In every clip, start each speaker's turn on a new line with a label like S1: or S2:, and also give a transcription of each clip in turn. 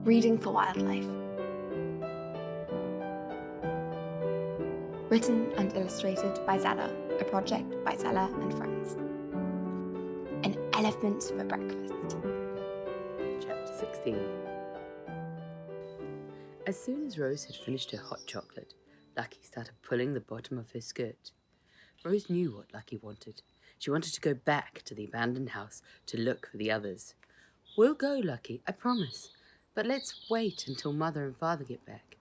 S1: Reading for Wildlife. Written and illustrated by Zella, a project by Zella and friends. An elephant for breakfast.
S2: Chapter 16. As soon as Rose had finished her hot chocolate, Lucky started pulling the bottom of her skirt. Rose knew what Lucky wanted. She wanted to go back to the abandoned house to look for the others. "We'll go, Lucky, I promise. But let's wait until Mother and Father get back."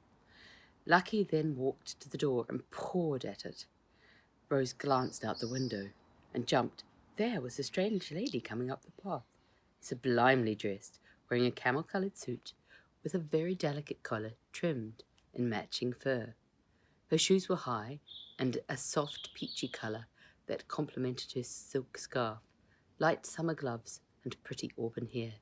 S2: Lucky then walked to the door and pawed at it. Rose glanced out the window and jumped. There was a strange lady coming up the path, sublimely dressed, wearing a camel-coloured suit with a very delicate collar trimmed in matching fur. Her shoes were high and a soft peachy colour that complemented her silk scarf, light summer gloves and pretty auburn hair.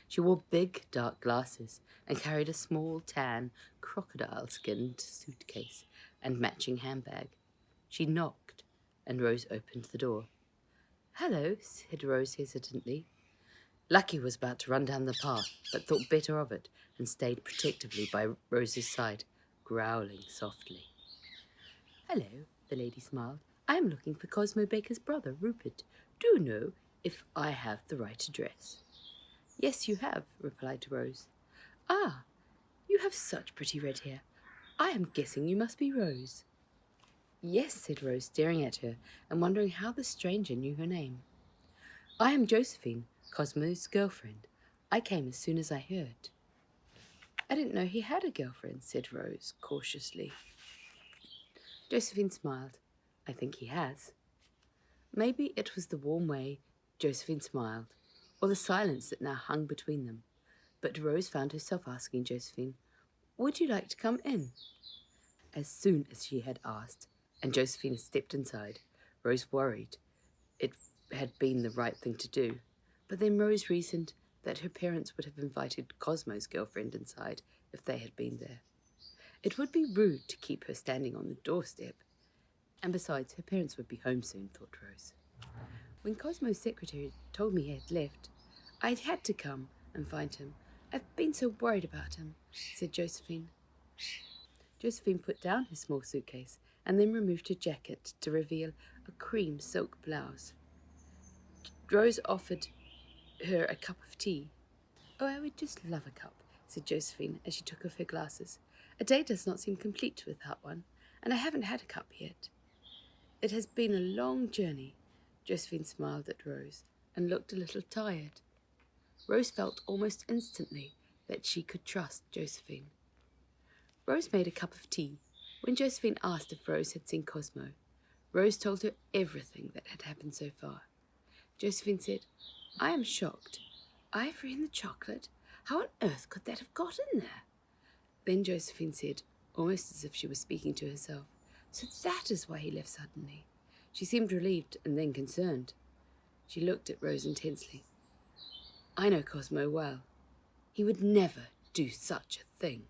S2: She wore big dark glasses and carried a small tan crocodile-skinned suitcase and matching handbag. She knocked and Rose opened the door. "Hello," said Rose hesitantly. Lucky was about to run down the path, but thought better of it and stayed protectively by Rose's side, growling softly. "Hello," the lady smiled. "I am looking for Cosmo Baker's brother, Rupert. Do you know if I have the right address?" "Yes, you have," replied Rose. "Ah, you have such pretty red hair. I am guessing you must be Rose." "Yes," said Rose, staring at her and wondering how the stranger knew her name. "I am Josephine, Cosmo's girlfriend. I came as soon as I heard." "I didn't know he had a girlfriend," said Rose cautiously. Josephine smiled. "I think he has." Maybe it was the warm way Josephine smiled, or the silence that now hung between them, but Rose found herself asking Josephine, "Would you like to come in?" As soon as she had asked, and Josephine stepped inside, Rose worried it had been the right thing to do, but then Rose reasoned that her parents would have invited Cosmo's girlfriend inside if they had been there. It would be rude to keep her standing on the doorstep, and besides, her parents would be home soon, thought Rose. When Cosmo's secretary told me he had left, I had to come and find him. I've been so worried about him, said Josephine. Josephine put down her small suitcase and then removed her jacket to reveal a cream silk blouse. Rose offered her a cup of tea. "Oh, I would just love a cup," said Josephine as she took off her glasses. "A day does not seem complete without one, and I haven't had a cup yet." "It has been a long journey." Josephine smiled at Rose and looked a little tired. Rose felt almost instantly that she could trust Josephine. Rose made a cup of tea. When Josephine asked if Rose had seen Cosmo, Rose told her everything that had happened so far. Josephine said, "I am shocked. Ivory in the chocolate? How on earth could that have got in there?" Then Josephine said, almost as if she was speaking to herself, "So that is why he left suddenly." She seemed relieved and then concerned. She looked at Rose intensely. "I know Cosmo well. He would never do such a thing."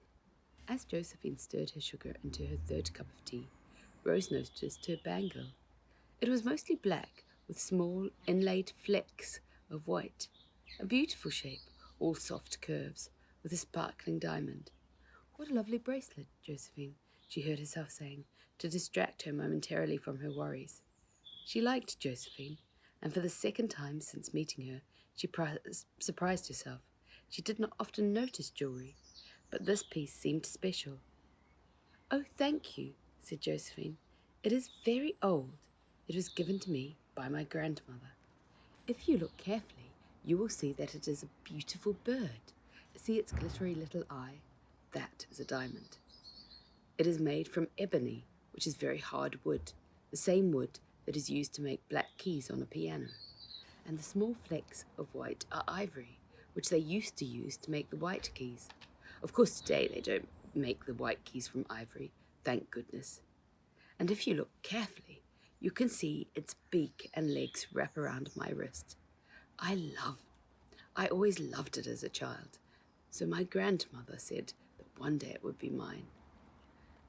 S2: As Josephine stirred her sugar into her third cup of tea, Rose noticed her bangle. It was mostly black, with small inlaid flecks of white. A beautiful shape, all soft curves, with a sparkling diamond. "What a lovely bracelet, Josephine," she heard herself saying, to distract her momentarily from her worries. She liked Josephine, and for the second time since meeting her, she surprised herself. She did not often notice jewellery, but this piece seemed special. "Oh, thank you," said Josephine. "It is very old. It was given to me by my grandmother. If you look carefully, you will see that it is a beautiful bird. See its glittery little eye? That is a diamond. It is made from ebony, which is very hard wood, the same wood that is used to make black keys on a piano. And the small flecks of white are ivory, which they used to use to make the white keys. Of course, today they don't make the white keys from ivory, thank goodness. And if you look carefully, you can see its beak and legs wrap around my wrist. I always loved it as a child, so my grandmother said that one day it would be mine."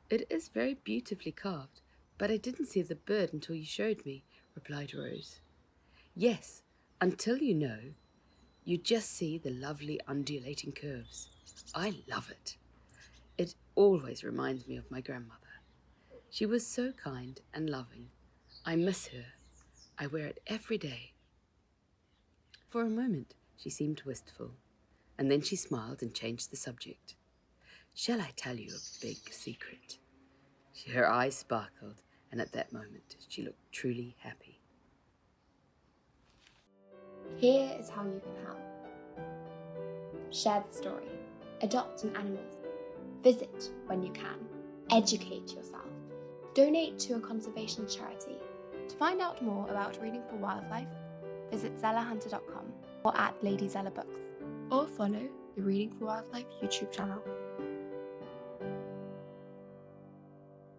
S2: "It is very beautifully carved, but I didn't see the bird until you showed me," replied Rose. "Yes, until you know You just see the lovely undulating curves. I love it. It always reminds me of my grandmother. She was so kind and loving. I miss her. I wear it every day. For a moment, she seemed wistful, and then she smiled and changed the subject. Shall I tell you a big secret? Her eyes sparkled, and at that moment, she looked truly happy.
S1: Here is how you can help. Share the story. Adopt some animals. Visit when you can. Educate yourself. Donate to a conservation charity. To find out more about Reading for Wildlife, visit zellahunter.com or at Lady Zella Books, or follow the Reading for Wildlife YouTube channel.